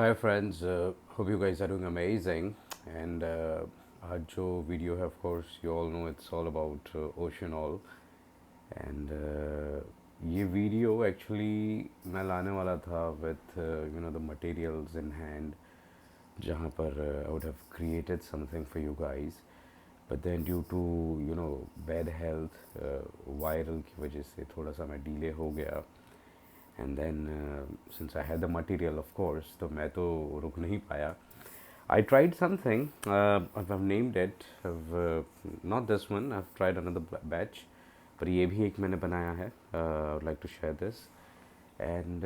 Hi friends, hope you guys are doing amazing. And आज जो video है, of course you all know it's all about ocean all. And ये video actually मैं लाने वाला था with the materials in hand, जहाँ पर I would have created something for you guys. But then due to bad health, viral की वजह से थोड़ा सा मैं डिले हो गया. And then since I had the material, of course, तो मैं तो रुक नहीं पाया. I tried something. I've named it. Not this one. I've tried another batch. पर ये भी एक मैंने बनाया है. I would like to share this. And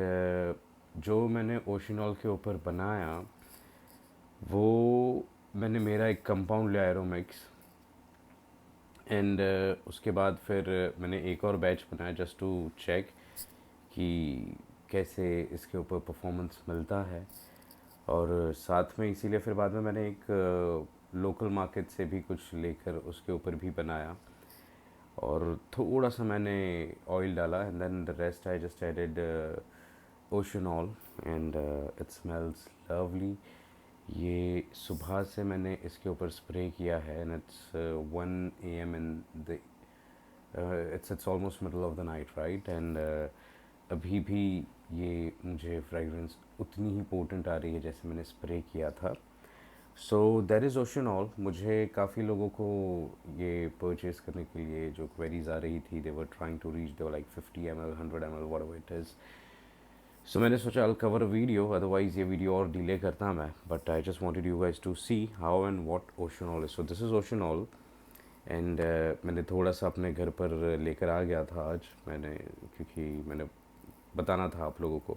जो मैंने ओशनॉल के ऊपर बनाया वो मैंने मेरा एक कंपाउंड लिया एरोमिक्स. एंड उसके बाद फिर मैंने एक और बैच बनाया जस्ट टू चेक कि कैसे इसके ऊपर परफॉर्मेंस मिलता है. और साथ में इसीलिए फिर बाद में मैंने एक लोकल मार्केट से भी कुछ लेकर उसके ऊपर भी बनाया. और थोड़ा सा मैंने ऑयल डाला and then the rest I just added ocean all and it smells lovely. ये सुबह से मैंने इसके ऊपर स्प्रे किया है and it's 1 AM in the it's almost middle of the night right. And अभी भी ये मुझे फ्रेगरेंस उतनी ही पोटेंट आ रही है जैसे मैंने स्प्रे किया था. So there is Oceanol. मुझे काफ़ी लोगों को ये परचेज़ करने के लिए जो क्वेरीज आ रही थी, they were trying to reach, they were like 50 ml 100 ml whatever it is. So मैंने सोचा I cover a video, otherwise ये वीडियो और डिले करता मैं. But I just wanted you guys to see how and what oceanol is. So this is ocean all. And मैंने थोड़ा सा अपने घर पर लेकर आ गया था आज मैंने, क्योंकि मैंने बताना था आप लोगों को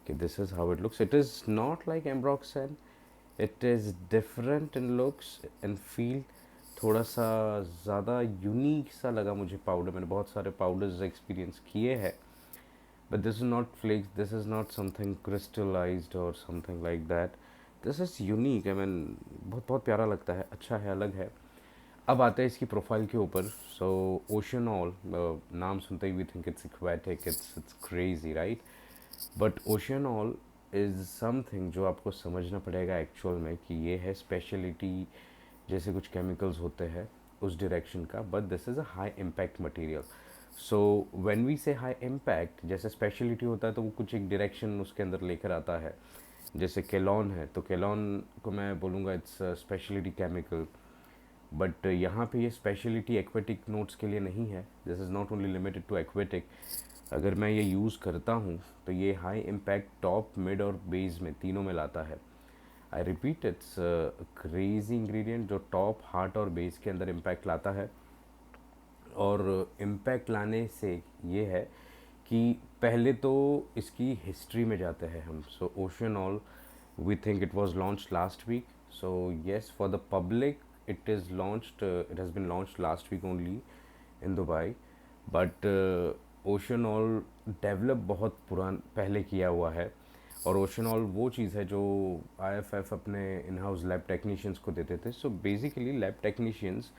कि this is how it looks. It is not like ambroxan. It is different in looks and feel. थोड़ा सा ज़्यादा यूनिक सा लगा मुझे पाउडर. मैंने बहुत सारे पाउडर्स एक्सपीरियंस किए हैं, but this is not flakes, this is not something crystallized और something like that. This is unique. I mean बहुत बहुत प्यारा लगता है, अच्छा है, अलग है. अब आते हैं इसकी प्रोफाइल के ऊपर. सो ओशन ऑल, नाम सुनते ही we think it's aquatic, it's crazy right. But oceanol is something जो आपको समझना पड़ेगा एक्चुअल में कि ये है स्पेशलिटी. जैसे कुछ केमिकल्स होते हैं उस डायरेक्शन का, but this is a high impact material. So when we say high impact, जैसे स्पेशलिटी होता है तो वो कुछ एक डायरेक्शन उसके अंदर लेकर आता है. जैसे केलॉन है तो केलॉन को मैं बोलूँगा इट्स स्पेशलिटी केमिकल. बट यहाँ पे ये स्पेशलिटी एक्वेटिक नोट्स के लिए नहीं है. This is not only limited to aquatic. अगर मैं ये यूज़ करता हूँ तो ये हाई इम्पैक्ट टॉप, मिड और बेस में तीनों में लाता है. I repeat, it's crazy ingredient जो टॉप, हार्ट और बेस के अंदर इम्पैक्ट लाता है. और इम्पैक्ट लाने से ये है कि पहले तो इसकी हिस्ट्री में जाते हैं हम. So oceanol, we think it was launched last week. So yes, for the public it is launched, it has been launched last week only in Dubai. But ocean all develop बहुत पहले किया हुआ है. और ocean all वो चीज़ है जो IFF अपने इन हाउस लैब टेक्नीशियंस को देते थे. So basically lab technicians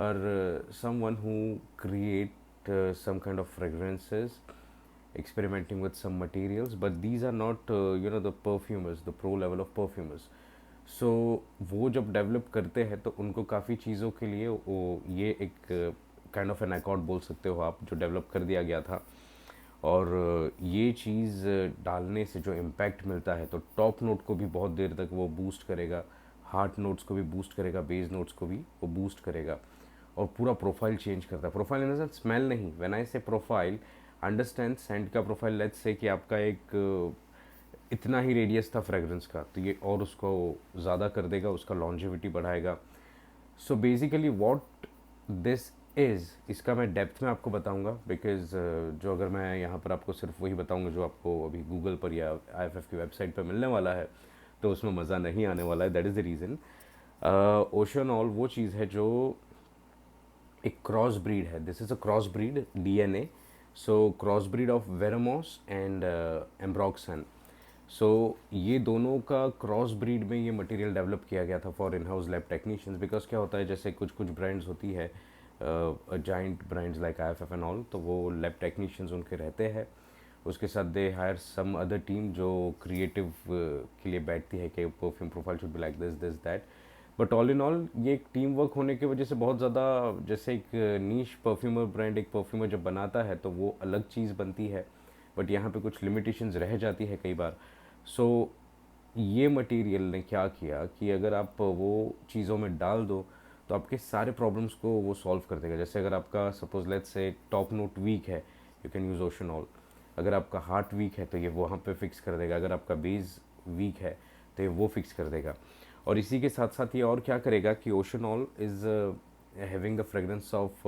are someone who create some kind of fragrances, experimenting with some materials, but these are not the perfumers, the pro level of perfumers. सो वो जब develop करते हैं तो उनको काफ़ी चीज़ों के लिए वो ये एक काइंड ऑफ एन अकॉर्ड बोल सकते हो आप, जो डेवलप कर दिया गया था. और ये चीज़ डालने से जो इम्पैक्ट मिलता है तो टॉप नोट को भी बहुत देर तक वो बूस्ट करेगा, हार्ट नोट्स को भी बूस्ट करेगा, बेस नोट्स को भी वो बूस्ट करेगा. और पूरा प्रोफाइल चेंज करता है. Profile in the sense smell नहीं. व्हेन आई से प्रोफाइल, अंडरस्टैंड सेंट का प्रोफाइल, लेट्स से कि आपका एक इतना ही रेडियस था फ्रेगरेंस का, तो ये और उसको ज़्यादा कर देगा, उसका लॉन्जिविटी बढ़ाएगा. So basically what this is, इसका मैं डेप्थ में आपको बताऊंगा. बिकॉज जो अगर मैं यहाँ पर आपको सिर्फ वही बताऊंगा जो आपको अभी गूगल पर या IFF की वेबसाइट पर मिलने वाला है, तो उसमें मज़ा नहीं आने वाला है. That is the reason. Oceanol वो चीज़ है जो एक क्रॉस ब्रीड है. This is a cross breed DNA. So cross breed of veramoss and ambroxan. So ये दोनों का क्रॉस ब्रीड में ये मटेरियल डेवलप किया गया था for in house lab technicians. Because क्या होता है, जैसे कुछ कुछ ब्रांड्स होती है, giant brands like IFF and all, तो वो लैब टेक्नीशियंस उनके रहते हैं. उसके साथ they hire some other team जो क्रिएटिव के लिए बैठती है कि perfume profile should be like this that. But all in all ये एक टीम वर्क होने की वजह से बहुत ज़्यादा, जैसे एक नीश परफ्यूमर ब्रांड एक परफ्यूमर जब बनाता है तो वो अलग चीज़ बनती है, बट यहाँ पे कुछ लिमिटेशंस रह जाती है कई बार। सो ये मटेरियल ने क्या किया कि अगर आप वो चीज़ों में डाल दो तो आपके सारे प्रॉब्लम्स को वो सॉल्व कर देगा। जैसे अगर आपका suppose let's say top note weak है, यू कैन यूज़ ओशनॉल। अगर आपका हार्ट वीक है तो ये वहाँ पे फिक्स कर देगा। अगर आपका बेस वीक है तो ये वो फिक्स कर देगा। और इसी के साथ साथ ये और क्या करेगा कि oceanol is having the fragrance of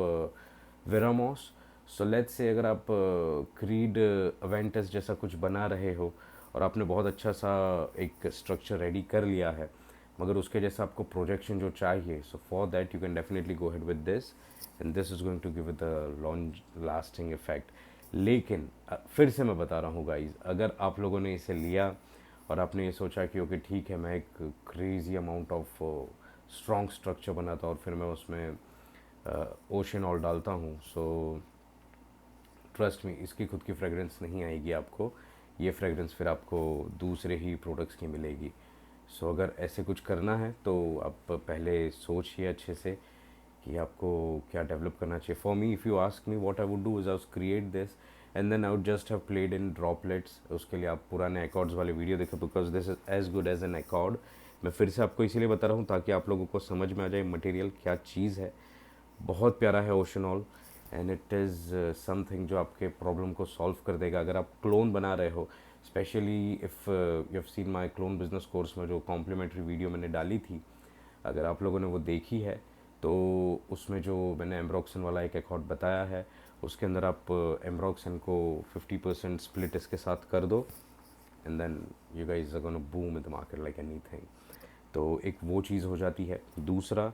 veramoss. So let's say अगर आप क्रीड अवेंटस जैसा कुछ बना रहे हो और आपने बहुत अच्छा सा एक स्ट्रक्चर रेडी कर लिया है, मगर उसके जैसा आपको प्रोजेक्शन जो चाहिए, so for that you can definitely go ahead with this, and this is going to give the long lasting effect. लेकिन फिर से मैं बता रहा हूँ गाइज, अगर आप लोगों ने इसे लिया और आपने ये सोचा कि ओके ठीक है मैं एक crazy amount of strong structure बनाता और फिर मैं उसमें ओशन ऑयल डालता हूँ, सो ट्रस्ट मी इसकी खुद की फ्रेगरेंस नहीं आएगी आपको। ये फ्रेगरेंस फिर आपको दूसरे ही प्रोडक्ट्स की मिलेगी। सो अगर ऐसे कुछ करना है तो आप पहले सोचिए अच्छे से कि आपको क्या डेवलप करना चाहिए। For me if you ask me what I would do is I create this and then I would just have played in droplets. उसके लिए आप पुराने अकॉर्ड्स वाले वीडियो देखें, because this is as good as an accord. मैं फिर से आपको इसीलिए बता रहा हूँ ताकि आप लोगों को समझ में आ जाए मटेरियल क्या चीज़ है। बहुत प्यारा है ओशनॉल, एंड इट इज़ समथिंग जो आपके प्रॉब्लम को सॉल्व कर देगा। अगर आप क्लोन बना रहे हो, specially if you have seen my clone business course में जो कॉम्प्लीमेंट्री वीडियो मैंने डाली थी, अगर आप लोगों ने वो देखी है तो उसमें जो मैंने एम्ब्रॉक्सन वाला एक अकॉर्ड बताया है, उसके अंदर आप एम्ब्रॉक्सन को 50% स्प्लिट इसके साथ कर दो, and then you guys are gonna boom in the market like anything. तो एक वो चीज़ हो जाती है। दूसरा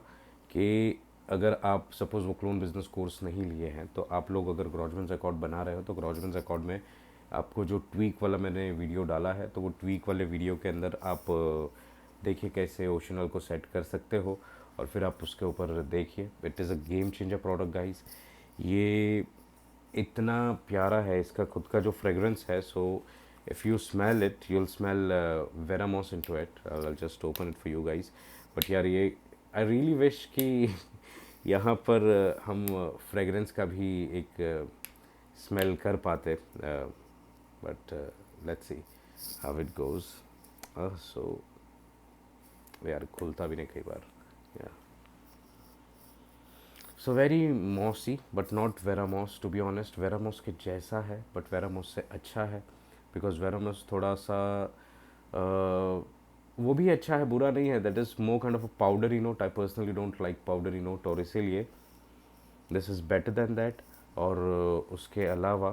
कि अगर आप सपोज़ वो क्लोन बिजनेस कोर्स नहीं लिए हैं तो आप लोग अगर ग्रॉजमेंस अकॉर्ड बना रहे हो तो ग्रॉजमेंस अकॉर्ड में आपको जो ट्वीक वाला मैंने वीडियो डाला है, तो वो ट्वीक वाले वीडियो के अंदर आप देखिए कैसे ओशनल को सेट कर सकते हो और फिर आप उसके ऊपर देखिए। It is a game changer product guys. ये इतना प्यारा है, इसका खुद का जो फ्रेगरेंस है। So if you smell it you'll smell वेरामॉस into it. I'll just open it for you guys. But यार ये आई रियली विश कि यहाँ पर हम फ्रेगरेंस का भी एक स्मेल कर पाते, but let's see how it goes. So यार खुलता भी नहीं कई बार। या so very mossy but not veramoss, to be honest. Veramoss के जैसा है बट वेरामॉस से अच्छा है, बिकॉज वेरामॉस थोड़ा सा वो भी अच्छा है, बुरा नहीं है। That is more kind of a powdery note. I personally don't like powdery note, और इसीलिए this is better than that. और उसके अलावा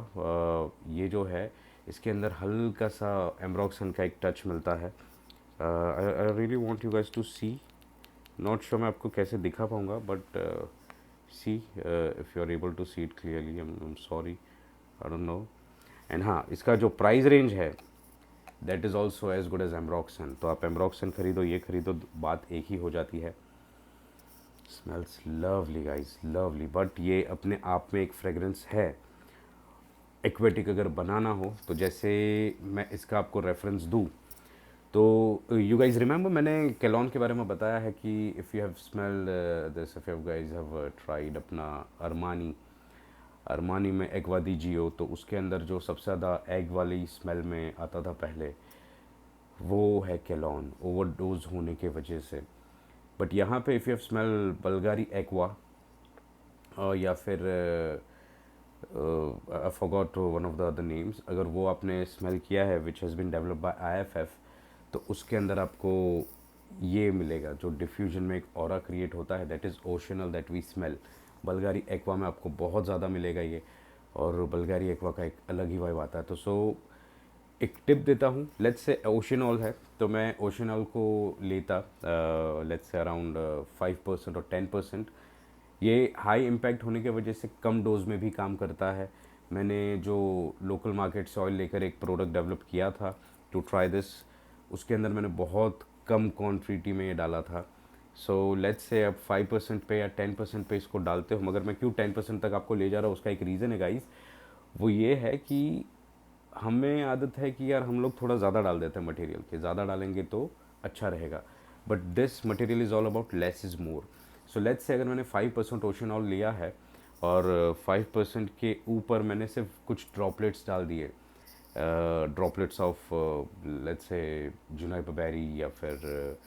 ये जो है इसके अंदर हल्का सा एम्ब्रॉक्सन का एक टच मिलता है। I really want you guys to see, not sure मैं आपको कैसे दिखा पाऊँगा, but see if you are able to see it clearly. I am sorry, I don't know. And हाँ, इसका जो प्राइस रेंज है that is also as good as ambroxan. तो आप एम्ब्रॉक्सन खरीदो, ये खरीदो, बात एक ही हो जाती है। Smells lovely guys, lovely. But ये अपने आप में एक फ्रेगरेंस है। एक्वेटिक अगर बनाना हो तो जैसे मैं इसका आपको रेफरेंस दूँ तो यू गाइज रिमेंबर मैंने केलॉन के बारे में बताया है कि if you have smelled this, if you guys have tried अपना अरमानी, अरमानी में एक्वा दी जियो, तो उसके अंदर जो सबसे ज़्यादा एग वाली स्मेल में आता था पहले, वो है केलॉन, ओवरडोज होने के वजह से। बट यहाँ पे if you have smell Bulgari aqua या फिर I forgot one of the other names, अगर वो आपने स्मेल किया है which has been develop by IFF, तो उसके अंदर आपको ये मिलेगा जो डिफ्यूजन में एक ऑरा क्रिएट होता है, that is oceanol that we smell. Bulgari aqua में आपको बहुत ज़्यादा मिलेगा ये, और बल्गारी एक्वा का एक अलग ही वाइब आता है। तो सो एक टिप देता हूँ, लेट्स से ओशनॉल है तो मैं ओशनॉल को लेता लेट्स से अराउंड 5% और 10%। ये हाई इम्पैक्ट होने की वजह से कम डोज में भी काम करता है। मैंने जो लोकल मार्केट से ऑयल लेकर एक प्रोडक्ट डेवलप किया था टू ट्राई दिस, उसके अंदर मैंने बहुत कम क्वांटिटी में ये डाला था। सो लेट्स से अब 5% पे या 10% पे इसको डालते हो, मगर मैं क्यों 10% तक आपको ले जा रहा हूँ उसका एक रीज़न है गाइस। वो ये है कि हमें आदत है कि यार हम लोग थोड़ा ज़्यादा डाल देते हैं मटेरियल, कि ज़्यादा डालेंगे तो अच्छा रहेगा, but this material is all about less is more. So let's say अगर मैंने 5% ओशन ऑयल लिया है और 5% के ऊपर मैंने सिर्फ कुछ ड्रॉपलेट्स डाल दिए, droplets of let's say जुनाइपा berry या फिर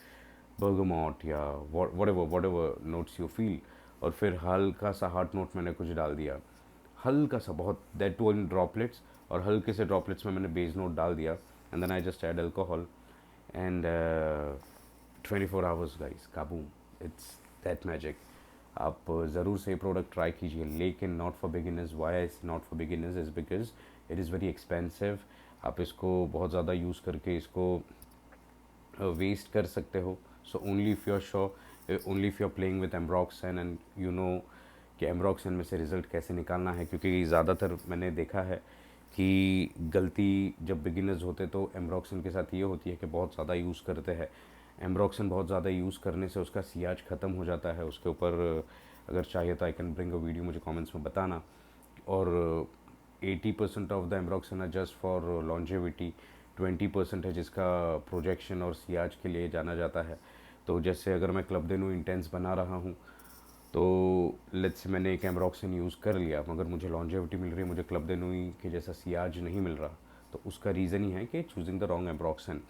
बर्गमॉट या whatever नोट्स यू फील, और फिर हल्का सा हार्ट नोट मैंने कुछ डाल दिया, हल्का सा, बहुत, दैट टू इन ड्रॉपलेट्स, और हल्के से ड्रॉपलेट्स में मैंने बेस नोट डाल दिया, and then I just add alcohol and 24 hours guys, kaboom, it's that magic. आप ज़रूर से ये प्रोडक्ट ट्राई कीजिए, लेकिन not for beginners. Why is not for beginners is because it is very expensive. आप इसको बहुत ज़्यादा यूज़ करके इसको वेस्ट कर सकते हो। So only if you are sure, only if you are playing with ambroxan and you know कि एम्ब्रॉक्सन में से रिज़ल्ट कैसे निकालना है, क्योंकि ज़्यादातर मैंने देखा है कि गलती जब बिगिनर्स होते तो एम्ब्रॉक्सन के साथ ये होती है कि बहुत ज़्यादा यूज़ करते हैं। एम्ब्रॉक्सन बहुत ज़्यादा यूज़ करने से उसका सियाज ख़त्म हो जाता है। उसके ऊपर अगर चाहिए तो I can bring a video, मुझे कमेंट्स में बताना। और 80% ऑफ द एम्ब्रॉक्सन है जस्ट फॉर लॉन्जेविटी, 20% है जिसका प्रोजेक्शन और सियाज के लिए जाना जाता है। तो जैसे अगर मैं क्लब डेनू इंटेंस बना रहा हूँ तो लेट्स से मैंने एक एम्ब्रॉक्सन यूज़ कर लिया, मगर मुझे लॉन्जेविटी मिल रही है, मुझे क्लब डेनूई के जैसा सियाज नहीं मिल रहा, तो उसका रीज़न ही है कि चूजिंग द रॉन्ग एम्ब्रॉक्सन।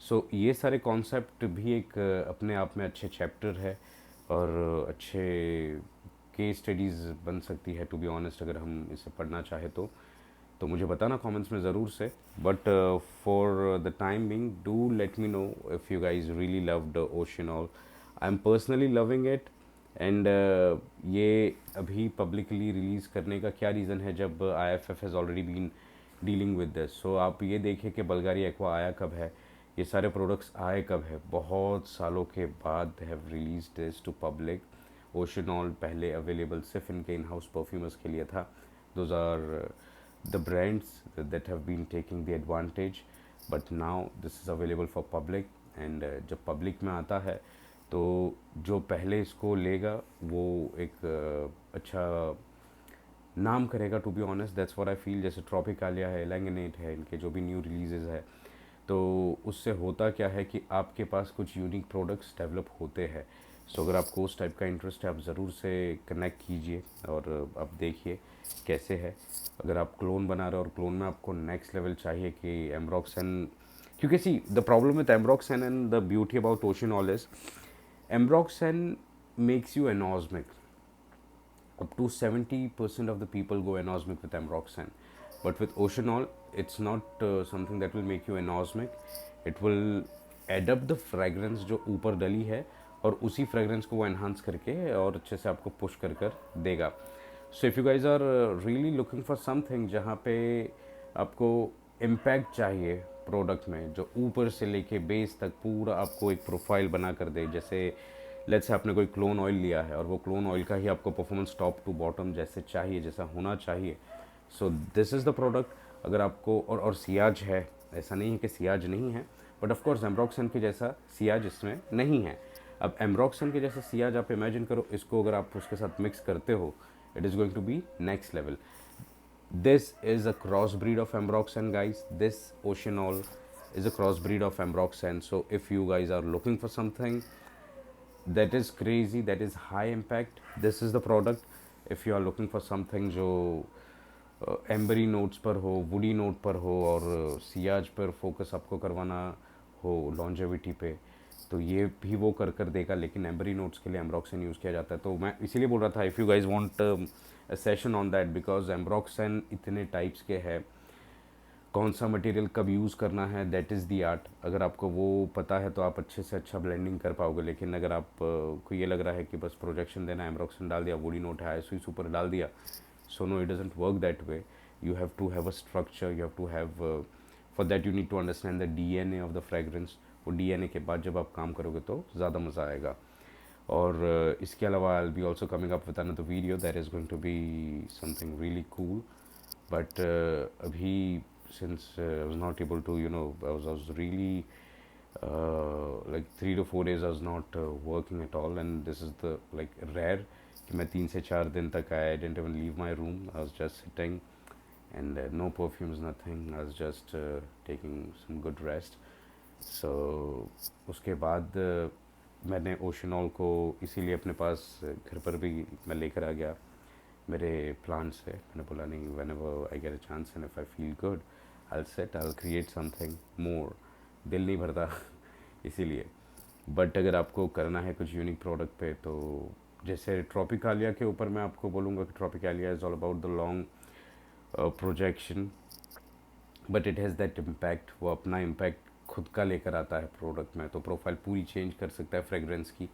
सो ये सारे कॉन्सेप्ट भी एक अपने आप में अच्छे चैप्टर है और अच्छे केस स्टडीज़ बन सकती है, टू बी ऑनेस्ट, अगर हम इसे पढ़ना चाहे तो मुझे बताना कमेंट्स में ज़रूर से। But for the time being do let me know if you guys really loved ocean all. I am personally loving it and ये अभी पब्लिकली रिलीज़ करने का क्या रीज़न है, जब IFF has already been dealing with this. So आप ये देखिए कि बल्गारी एक्वा आया कब है, ये सारे प्रोडक्ट्स आए कब है, बहुत सालों के बाद have release this to public. Oceanol पहले अवेलेबल सिर्फ इनके इन हाउस परफ्यूमर्स के लिए था। Those are the brands that have been taking the advantage, but now this is available for public and जब public में आता है तो जो पहले इसको लेगा वो एक अच्छा नाम करेगा, to be honest, that's what I feel. जैसे ट्रॉपिकालिया है, लैंगनेट है, इनके जो भी न्यू रिलीजेस है, तो उससे होता क्या है कि आपके पास कुछ यूनिक प्रोडक्ट्स डेवलप होते हैं। सो अगर आपको उस टाइप का इंटरेस्ट है आप ज़रूर से कनेक्ट कीजिए और आप देखिए कैसे है। अगर आप क्लोन बना रहे हो और क्लोन में आपको नेक्स्ट लेवल चाहिए कि एम्ब्रॉक्सन, क्योंकि see the problem with ambroxan and the beauty about oceanol is ambroxan makes you anosmic. Up to 70% of the people go anosmic with Ambroxan. But with Oceanol, it's not something that will make you anosmic. It will add up the fragrance जो ऊपर डली है और उसी fragrance को वो enhance करके और अच्छे से आपको push कर कर देगा. So if you guys are really looking for something जहाँ पे आपको impact चाहिए प्रोडक्ट में, जो ऊपर से लेके बेस तक पूरा आपको एक प्रोफाइल बना कर दे, जैसे लेट्स से आपने कोई क्लोन ऑयल लिया है और वो क्लोन ऑयल का ही आपको परफॉर्मेंस टॉप टू बॉटम जैसे चाहिए, जैसा होना चाहिए, सो दिस इज़ द प्रोडक्ट। अगर आपको और सियाज है, ऐसा नहीं है कि सियाज नहीं है, बट ऑफ कोर्स एम्ब्रॉक्सन के जैसा सियाज इसमें नहीं है। अब एम्ब्रॉक्सन के जैसा सियाज आप इमेजिन करो, इसको अगर आप उसके साथ मिक्स करते हो, it is going to be next level. This is a crossbreed of Ambroxan, guys. This Oceanol is a crossbreed of Ambroxan. So if you guys are looking for something that is crazy, that is high impact, this is the product. If you are looking for something जो ambery notes पर हो, woody note पर हो और Ciaz पर focus आपको करवाना हो, लॉन्जेविटी पे, तो ये भी वो कर कर देगा। लेकिन एम्बरी नोट्स के लिए एम्ब्रॉक्सन यूज़ किया जाता है, तो मैं इसीलिए बोल रहा था if you guys want a session on that, because ambroxan इतने टाइप्स के हैं, कौन सा मटेरियल कब यूज़ करना है, दैट इज़ दी आर्ट। अगर आपको वो पता है तो आप अच्छे से अच्छा ब्लेंडिंग कर पाओगे। लेकिन अगर आप को ये लग रहा है कि बस प्रोजेक्शन देना, एम्ब्रॉक्सन डाल दिया, वुडी नोट है, सुई सुपर डाल दिया, so no, it doesn't work that way. You have to have a structure, you have to have for that you need to understand the DNA of the fragrance. वो DNA के बाद जब आप काम करोगे तो ज़्यादा मज़ा आएगा। और इसके अलावा I'll be also coming up with another video that is going to be something really cool, but अभी since I was not able to, I was really like 3 to 4 days I was not working at all, and this is the like rare कि मैं 3 से 4 दिन तक I didn't even leave my room. I was just sitting and no perfumes, nothing. I was just taking some good rest. So उसके बाद मैंने ओशनॉल को इसीलिए अपने पास घर पर भी मैं लेकर आ गया मेरे प्लांट से. मैंने बोला नहीं, when ever I get a chance and if I feel good I set I create something more. दिल नहीं भरता इसीलिए. बट अगर आपको करना है कुछ यूनिक प्रोडक्ट पे, तो जैसे ट्रॉपिकालिया के ऊपर मैं आपको बोलूँगा कि Tropicalia is all about the long projection, but it has that impact. वो अपना इम्पैक्ट खुद का लेकर आता है प्रोडक्ट में, तो प्रोफाइल पूरी चेंज कर सकता है फ्रेगरेंस की.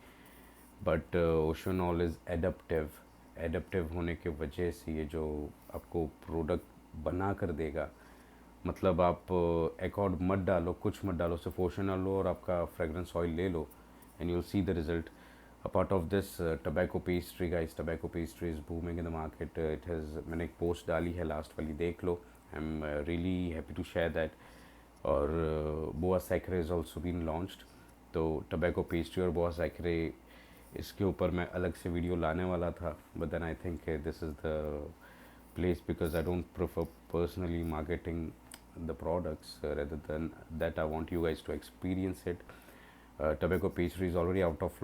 But oceanol is adaptive. Adaptive होने के वजह से ये जो आपको प्रोडक्ट बना कर देगा, मतलब आप एकॉर्ड मत डालो, कुछ मत डालो, सिर्फ ओशनॉल लो और आपका फ्रेगरेंस ऑयल ले लो and you'll see the result. Apart of this, tobacco pastry, guys, tobacco pastry is booming in the market. It has, मैंने एक पोस्ट डाली है लास्ट वाली, देख लो. I am really happy to share that. और Bois Sacre is also been launched. तो tobacco pastry और बोआ सैक्रे, इसके ऊपर मैं अलग से वीडियो लाने वाला था, but then I think this is the place because I don't prefer personally marketing the products. Rather than that, I want you guys to experience it. Tobacco pastry is already out of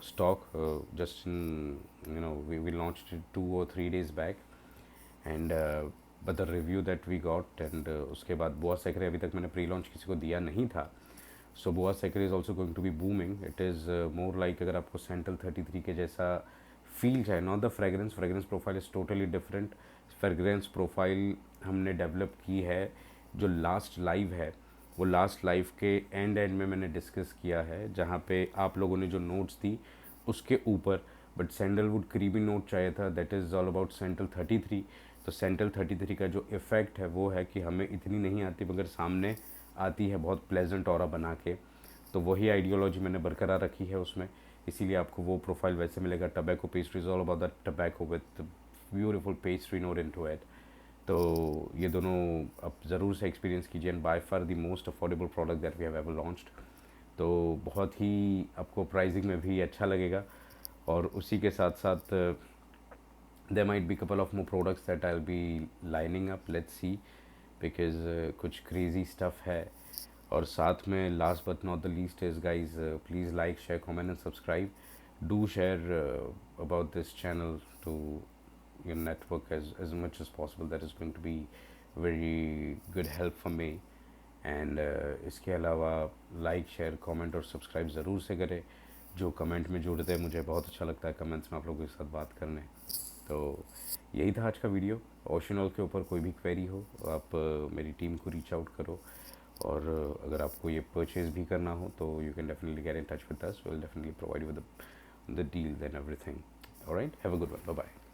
stock. Just in, we launched it 2 or 3 days back, and but the review that we got, and उसके बाद बोआ सेक्रे अभी तक मैंने pre launch किसी को दिया नहीं था. So Bois Sacre is also going to be booming. It is more like, अगर आपको सेंटल 33 के जैसा फील चाहे, not the fragrance. Fragrance profile is totally different. Fragrance profile हमने डेवलप की है. जो लास्ट लाइव है, वो लास्ट लाइव के एंड में मैंने डिस्कस किया है, जहाँ पे आप लोगों ने जो नोट्स दी उसके ऊपर. बट सैंडलवुड क्रीमी नोट चाहिए था, that is all about Santal 33. तो सेंटल 33 का जो इफ़ेक्ट है वो है कि हमें इतनी नहीं आती, मगर सामने आती है बहुत प्लेजेंट ऑरा बना के. तो वही आइडियोलॉजी मैंने बरकरार रखी है उसमें, इसीलिए आपको वो प्रोफाइल वैसे मिलेगा. Tobacco pastry is all about the tobacco with beautiful pastry note into it. तो ये दोनों आप ज़रूर से एक्सपीरियंस कीजिए. And by far the most affordable product that we have ever launched. तो बहुत ही आपको प्राइसिंग में भी अच्छा लगेगा. और उसी के साथ साथ there might be couple of more products that I'll be lining up. Let's see, because कुछ crazy stuff है. और साथ में last but not the least is, guys, please like, share, comment and subscribe. Do share about this channel to your network as much as possible. That is going to be very good help for me. And इसके अलावा like, share, comment और subscribe ज़रूर से करें. जो comment में जुड़ते हैं, मुझे बहुत अच्छा लगता है कमेंट्स में आप लोगों के साथ बात करने. तो यही था आज का वीडियो. ओशनॉल के ऊपर कोई भी क्वेरी हो, आप मेरी टीम को रीच आउट करो. और अगर आपको ये परचेज़ भी करना हो तो you can definitely get in touch with us. Will definitely provide with the deal and everything. Alright, have a good one. Bye bye.